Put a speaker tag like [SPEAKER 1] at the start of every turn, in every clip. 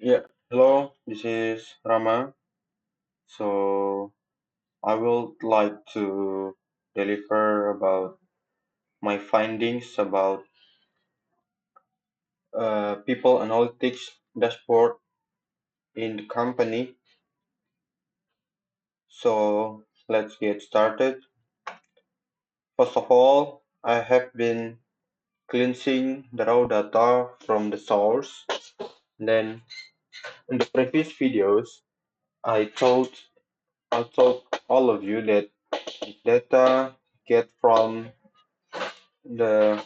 [SPEAKER 1] Yeah, hello, this is Rama. So I would like to deliver about my findings about people analytics dashboard in the company. So let's get started. First of all, I have been cleansing the raw data from the source. Then in the previous videos, I told I told all of you that data get from the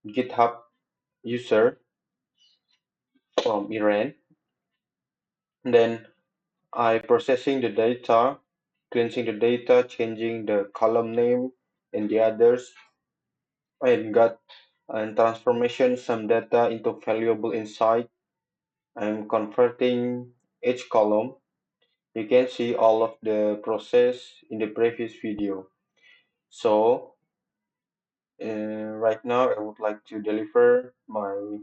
[SPEAKER 1] GitHub user from Iran. Then I processing the data, cleansing the data, changing the column name and the others, and got and transformation some data into valuable insight. I'm converting each column. You can see all of the process in the previous video. So right now I would like to deliver my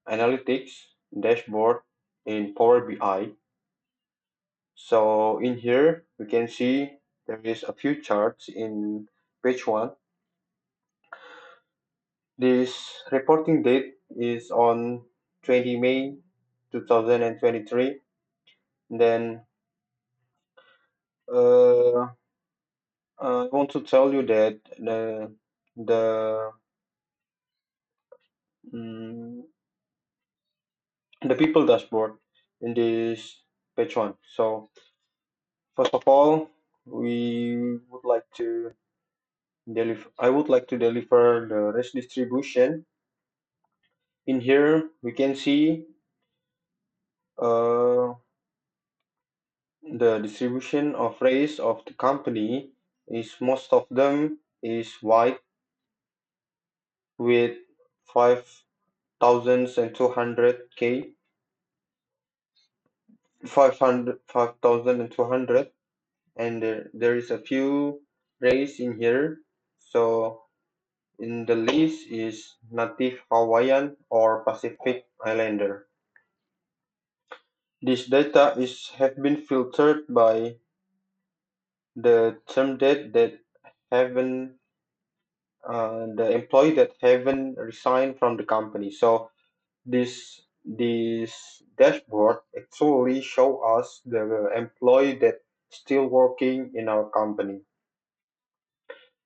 [SPEAKER 1] analytics dashboard in Power BI. So in here, we can see there is a few charts in page one. This reporting date is on 20 May 2023. Then uh, I want to tell you that the mm, the people dashboard in this page one. So first of all, we would like to deliver. I would like to deliver the risk distribution. In here, we can see uh, the distribution of race of the company is most of them is white with 5,200 5,200, and there is a few race in here. So in the list is Native Hawaiian or Pacific Islander. This data is have been filtered by the term that haven't the employee that haven't resigned from the company. So this dashboard actually show us the employee that still working in our company.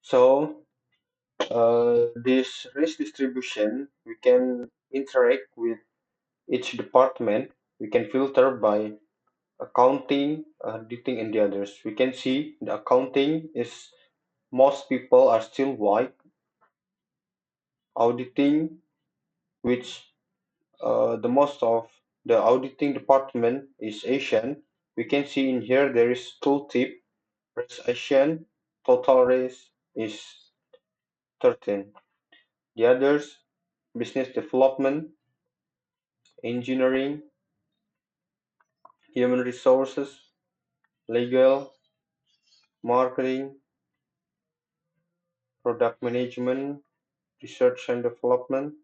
[SPEAKER 1] So this risk distribution, we can interact with each department. We can filter by accounting, auditing, and the others. We can see the accounting is most people are still white. Auditing, which the most of the auditing department is Asian. We can see in here there is tooltip, race Asian, total race is 13. The others, business development, engineering, human resources, legal, marketing, product management, research and development,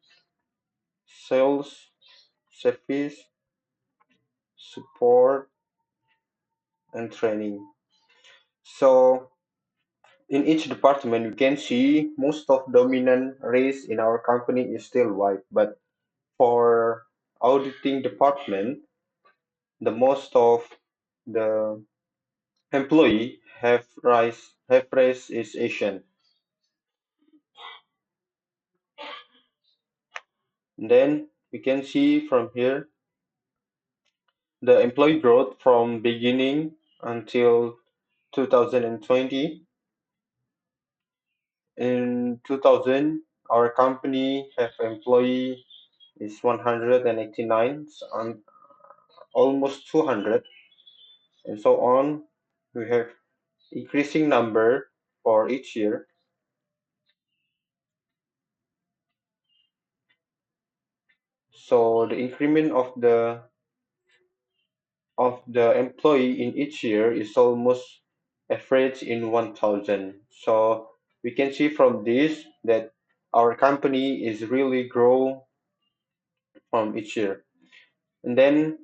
[SPEAKER 1] sales, service, support, and training. So in each department, you can see most of dominant race in our company is still white, but for auditing department, the most of the employee have race is Asian. Then we can see from here the employee growth from beginning until 2020. In 2000, our company have employee is 189 and almost 200 and so on. We have increasing number for each year. So the increment of the employee in each year is almost average in 1,000. So we can see from this that our company is really grow from each year. And then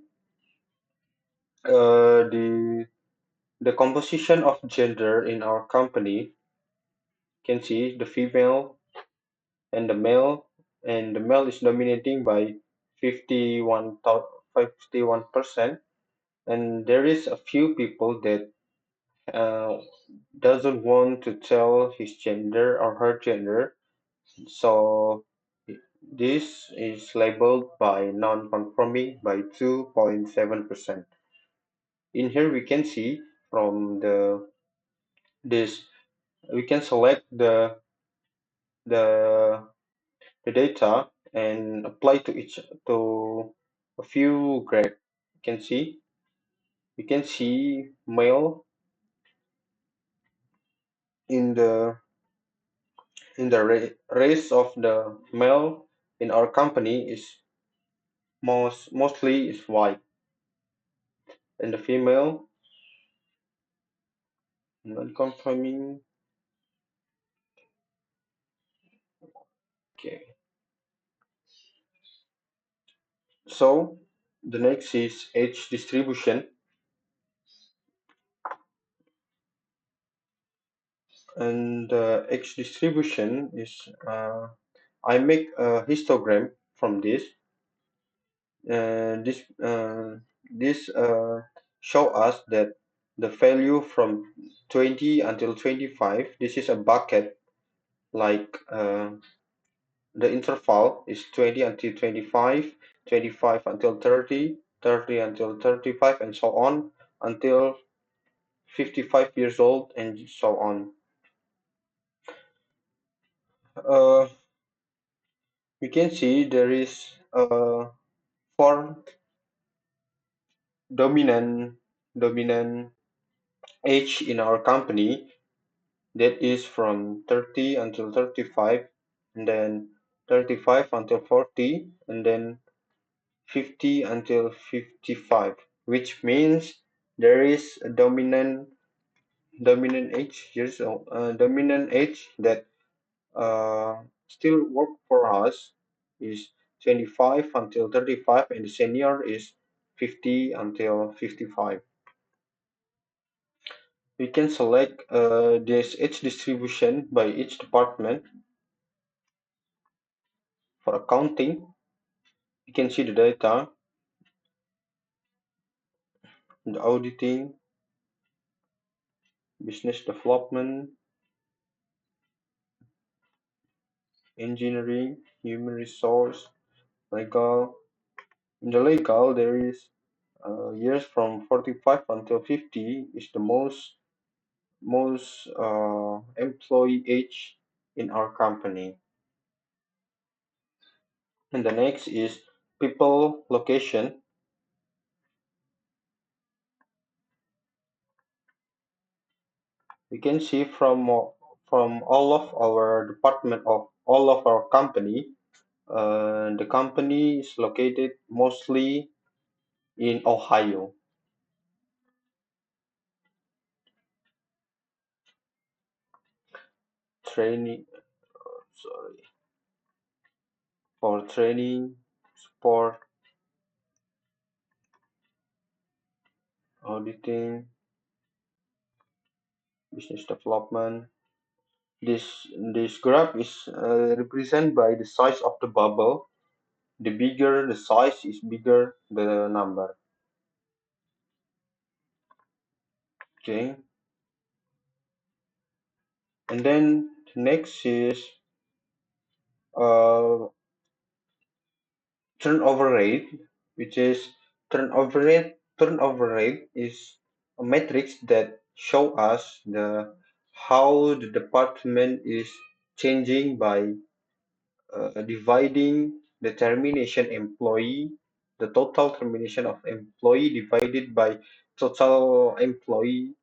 [SPEAKER 1] the composition of gender in our company, you can see the female and the male, and the male is dominating by 51%, and there is a few people that uh, doesn't want to tell his gender or her gender, so this is labeled by non-conforming by 2.7%. In here we can see from this we can select the the data and apply to a few graph. You can see male in the race of the male in our company is mostly is white, and the female non-conforming. Okay, so the next is age distribution, and the age distribution is I make a histogram from this. This show us that the value from 20 until 25. This is a bucket, like the interval is 20 until 25, 25 until 30, 30 until 35, and so on until 55 years old, and so on. Uh, we can see there is four dominant age in our company, that is from 30 until 35, and then 35 until 40, and then 50 until 55, which means there is a dominant age years old, dominant age that still work for us is 25 until 35, and the senior is 50 until 55. We can select this age distribution by each department. For accounting, you can see the data, the auditing, business development, engineering, human resource, legal. In the legal, there is years from 45 until 50 is the most employee age in our company. And the next is people location. We can see from all of our department of all of our company. The company is located mostly in Ohio. Training, sorry, for training, support, auditing, business development. This graph is represented by the size of the bubble. The bigger the size is bigger the number. Okay, and then the next is uh, turnover rate, which is turnover rate. Turnover rate is a matrix that show us the how the department is changing by dividing the termination employee, the total termination of employee divided by total employee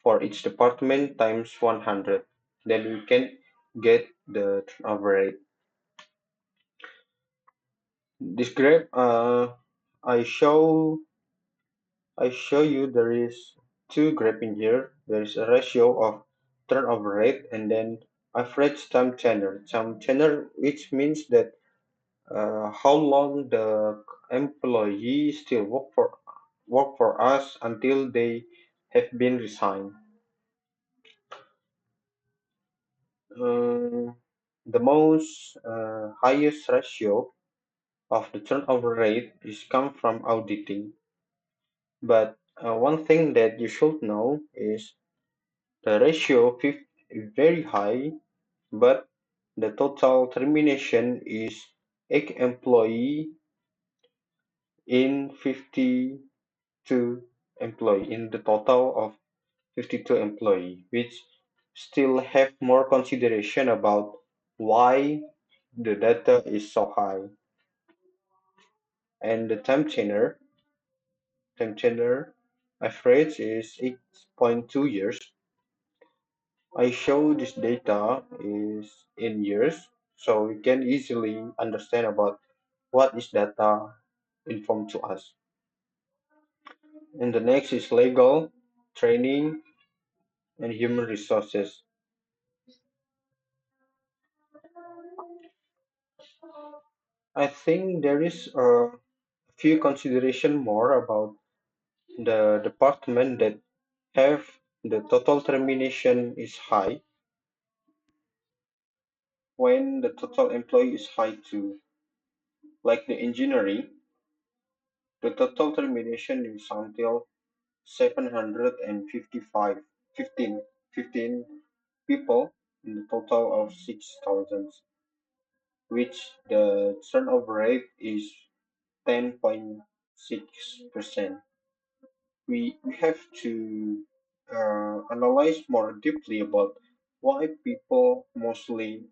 [SPEAKER 1] for each department times 100. Then we can get the turnover rate. This graph, I show I show you there is two graph in here. There is a ratio of turnover rate and then average time tenure. Time tenure, which means that how long the employee still work for us until they have been resigned. Uh, the most highest ratio of the turnover rate is come from auditing. But one thing that you should know is the ratio is very high, but the total termination is 8 employee in 52 employee in the total of 52 employee, which still have more consideration about why the data is so high. And the time tenure average is 8.2 years. I show this data is in years, so we can easily understand about what is data informed to us. And the next is legal, training, and human resources. I think there is a few consideration more about the department that have the total termination is high when the total employee is high too. Like the engineering, the total termination is until 755, 15 people in the total of 6,000, which the turnover rate is 10.6%. We have to analyze more deeply about why people mostly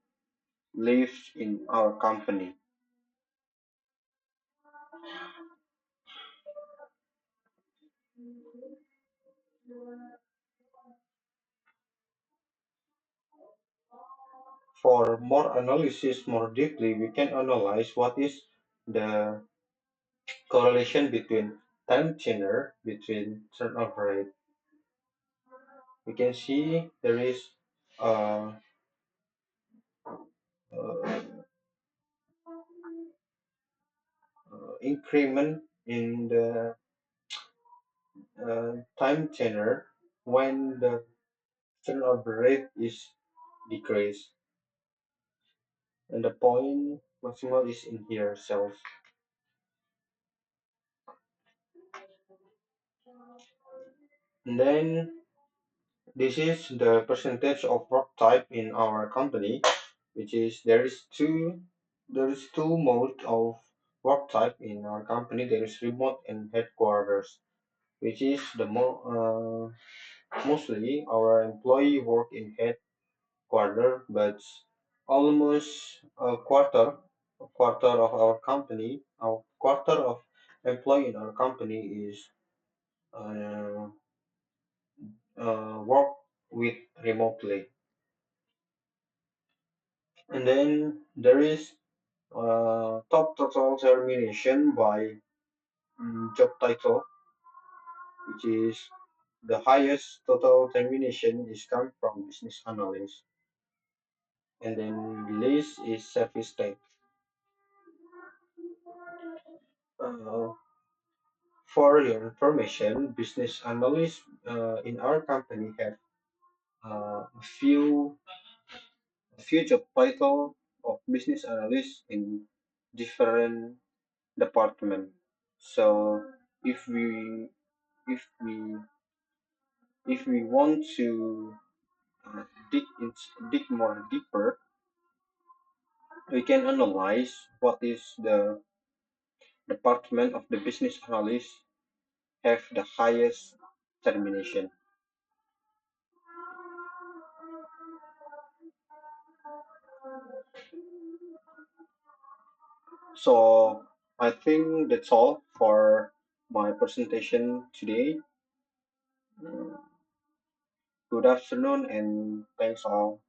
[SPEAKER 1] live in our company. For more analysis, more deeply, we can analyze what is the correlation between time tenure between turnover rate. We can see there is uh, uh, increment in the time tenure when the turnover rate is decreased, and the point maximal is in here cells. And then this is the percentage of work type in our company, which is there is two mode of work type in our company. There is remote and headquarters, which is the mostly our employee work in headquarters, but almost a quarter of our company, a quarter of employee in our company is uh, work with remotely. And then there is top total termination by job title, which is the highest total termination is come from business analyst. And then list is service type. Uh, for your information, business analysts in our company have a few job title of business analyst in different department. So if we if we if we want to uh, dig in, dig more deeper, we can analyze what is the department of the business analyst have the highest termination. So I think that's all for my presentation today. Mm, Good afternoon and thanks all.